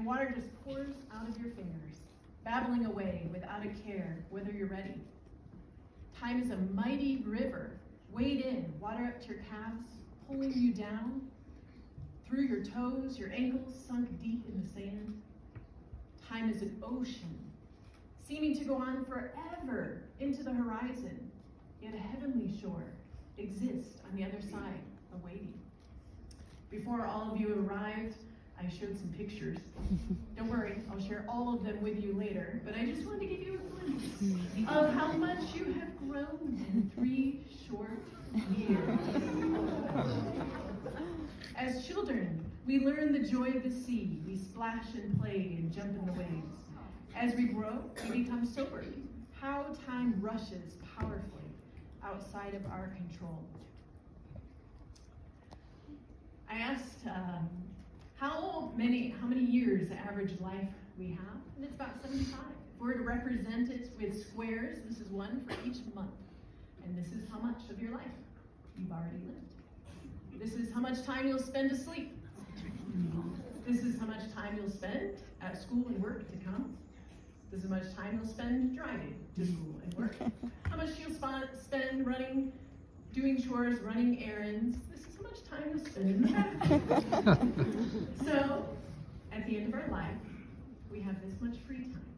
and water just pours out of your fingers, babbling away without a care whether you're ready. Time is a mighty river. Wade in, water up to your calves, pulling you down, through your toes, your ankles sunk deep in the sand. Time is an ocean, seeming to go on forever into the horizon, yet a heavenly shore exists on the other side, awaiting. Before all of you arrived, I showed some pictures. Don't worry, I'll share all of them with you later, but I just wanted to give you a glimpse of how much you have grown in 3 short years. As children, we learn the joy of the sea. We splash and play and jump in the waves. As we grow, we become sober. How time rushes powerfully outside of our control. I asked how many years the average life we have, and it's about 75. If we're to represent it with squares, this is one for each month, and this is how much of your life you've already lived. This is how much time you'll spend asleep. This is how much time you'll spend at school and work to come. This is how much time you'll spend driving to school and work. How much you'll spend running, doing chores, running errands. This is how much time you'll spend in the bathroom. So, at the end of our life, we have this much free time.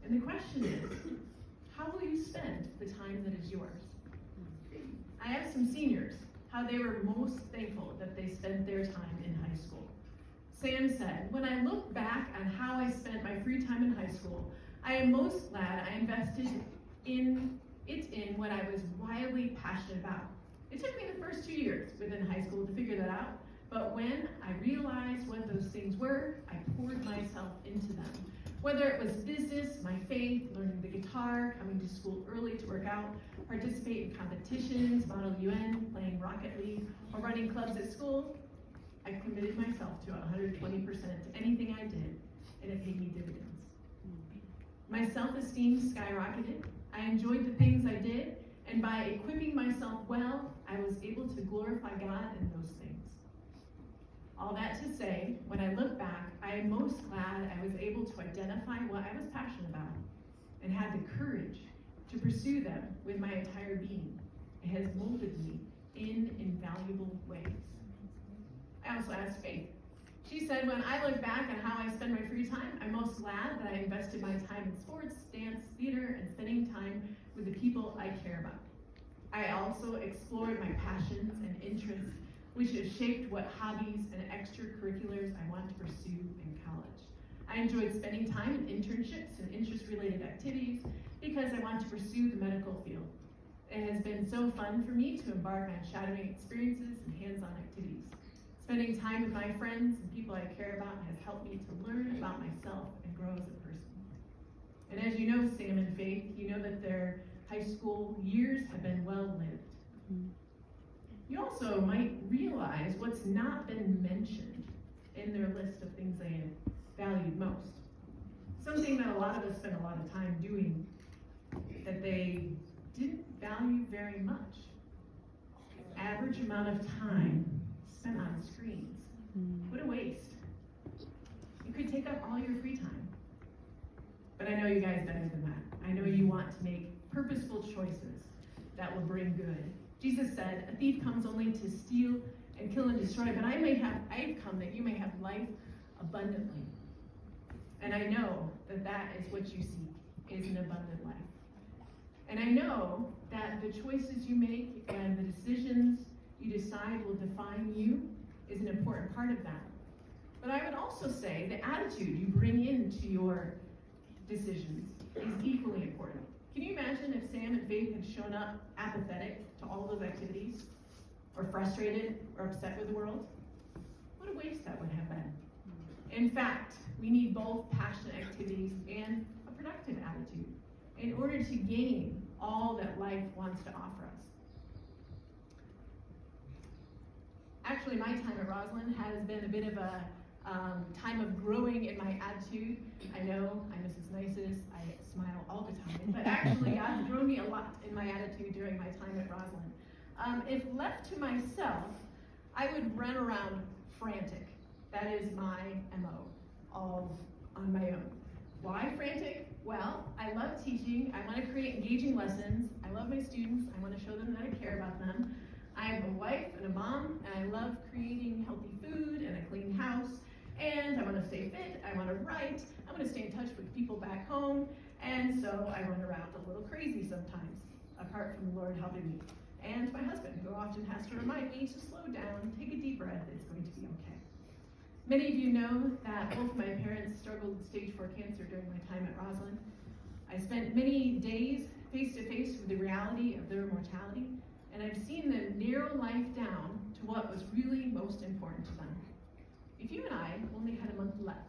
And the question is, how will you spend the time that is yours? I asked some seniors how they were most thankful that they spent their time in high school. Sam said, "When I look back on how I spent my free time in high school, I am most glad I invested in what I was wildly passionate about. It took me the first 2 years within high school to figure that out, but when I realized what those things were, I poured myself into them. Whether it was business, my faith, learning the guitar, coming to school early to work out, participate in competitions, Model UN, playing Rocket League, or running clubs at school, I committed myself to 120% to anything I did, and it paid me dividends. My self-esteem skyrocketed. I enjoyed the things I did, and by equipping myself well, I was able to glorify God in those things. All that to say, when I look back, I am most glad I was able to identify what I was passionate about and had the courage to pursue them with my entire being. It has molded me in invaluable ways." I also asked Faith. She said, "When I look back on how I spend my free time, I'm most glad that I invested my time in sports, dance, theater, and spending time with the people I care about. I also explored my passions and interests, which have shaped what hobbies and extracurriculars I want to pursue in college. I enjoyed spending time in internships and interest-related activities because I want to pursue the medical field. It has been so fun for me to embark on shadowing experiences and hands-on activities. Spending time with my friends and people I care about has helped me to learn about myself and grow as a person." And as you know, Sam and Faith, you know that their high school years have been well-lived. You also might realize what's not been mentioned in their list of things they have valued most. Something that a lot of us spend a lot of time doing that they didn't value very much. Average amount of time spent on screens. What a waste. You could take up all your free time. But I know you guys better than that. I know you want to make purposeful choices that will bring good. Jesus said, "A thief comes only to steal and kill and destroy, but I've come that you may have life abundantly." And I know that that is what you seek, is an abundant life. And I know that the choices you make and the decisions you decide will define you is an important part of that. But I would also say the attitude you bring into your decisions is equally important. Can you imagine if Sam and Faith had shown up apathetic to all those activities, or frustrated or upset with the world? What a waste that would have been. In fact, we need both passionate activities and a productive attitude in order to gain all that life wants to offer us. Actually, my time at Roslyn has been a bit of a time of growing in my attitude. I know I'm Mrs. Nicest, I smile all the time, but actually God's grown me a lot in my attitude during my time at Roslyn. If left to myself, I would run around frantic. That is my MO. all on my own. Why frantic? Well, I love teaching. I want to create engaging lessons. I love my students. I want to show them that I care about them. I am a wife and a mom, and I love creating healthy food and a clean house. And I want to stay fit. I want to write. I want to stay in touch with people back home. And so I run around a little crazy sometimes, apart from the Lord helping me. And my husband, who often has to remind me to slow down, take a deep breath, it's going to be okay. Many of you know that both my parents struggled with stage 4 cancer during my time at Roslyn. I spent many days face to face with the reality of their mortality, and I've seen them narrow life down to what was really most important to them. If you and I only had a month left,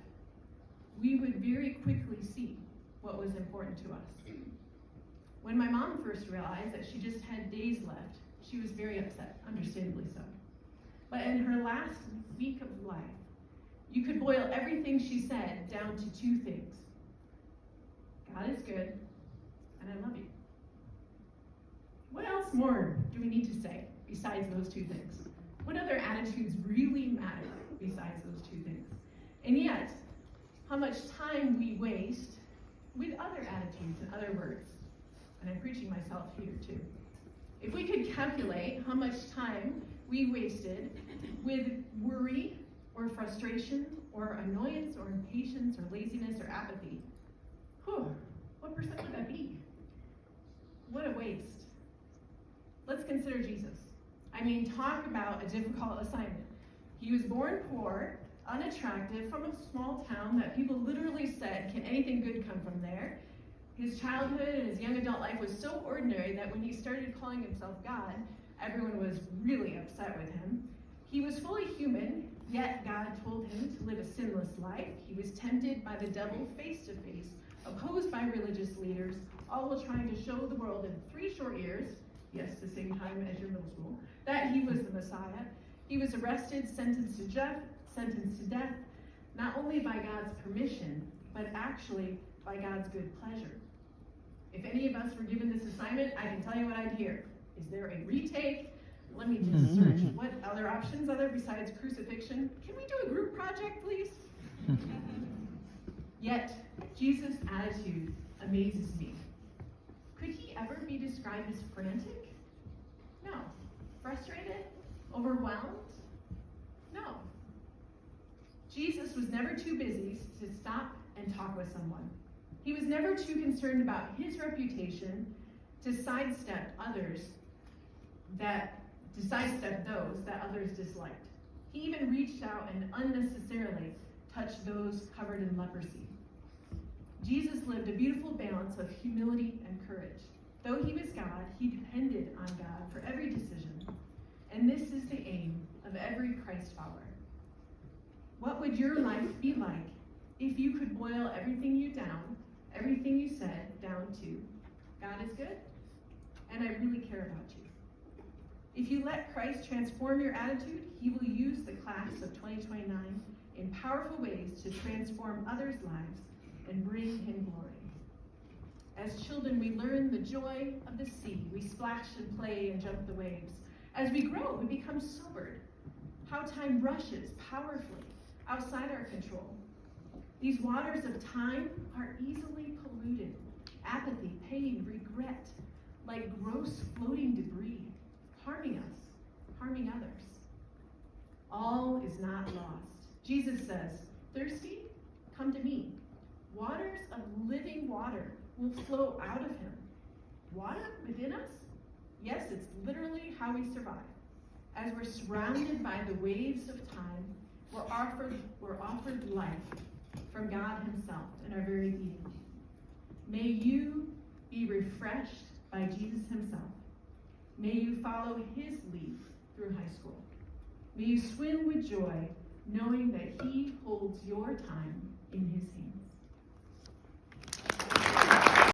we would very quickly see what was important to us. When my mom first realized that she just had days left, she was very upset, understandably so. But in her last week of life, you could boil everything she said down to 2 things. God is good, and I love you. What else more do we need to say besides those 2 things? What other attitudes really matter besides those 2 things? And yet, how much time we waste with other attitudes and other words. And I'm preaching myself here too. If we could calculate how much time we wasted with worry or frustration or annoyance or impatience or laziness or apathy, what percent would that be? What a waste. Let's consider Jesus. I mean, talk about a difficult assignment. He was born poor, unattractive, from a small town that people literally said, can anything good come from there? His childhood and his young adult life was so ordinary that when he started calling himself God, everyone was really upset with him. He was fully human, yet God told him to live a sinless life. He was tempted by the devil face to face, opposed by religious leaders, all while trying to show the world in 3 short years, yes, the same time as your middle school, that he was the Messiah. He was arrested, sentenced to death, not only by God's permission, but actually by God's good pleasure. If any of us were given this assignment, I can tell you what I'd hear. Is there a retake? Let me just search. What other options are there besides crucifixion? Can we do a group project, please? Yet, Jesus' attitude amazes me. Could he ever be described as frantic? No. Frustrated? Overwhelmed? No. Jesus was never too busy to stop and talk with someone. He was never too concerned about his reputation to sidestep those that others disliked. He even reached out and unnecessarily touched those covered in leprosy. Jesus lived a beautiful balance of humility and courage. Though he was God, he depended on God for every decision. And this is the aim of every Christ follower. What would your life be like if you could boil everything you said down to, God is good, and I really care about you. If you let Christ transform your attitude, he will use the class of 2029 in powerful ways to transform others' lives and bring him glory. As children, we learn the joy of the sea. We splash and play and jump the waves. As we grow, we become sobered. How time rushes powerfully outside our control. These waters of time are easily polluted. Apathy, pain, regret, like gross floating debris, harming us, harming others. All is not lost. Jesus says, thirsty? Come to me. Waters of living water will flow out of him. Water within us? Yes, it's literally how we survive. As we're surrounded by the waves of time, we're offered life from God himself in our very being. May you be refreshed by Jesus himself. May you follow his lead through high school. May you swim with joy, knowing that he holds your time in his hand.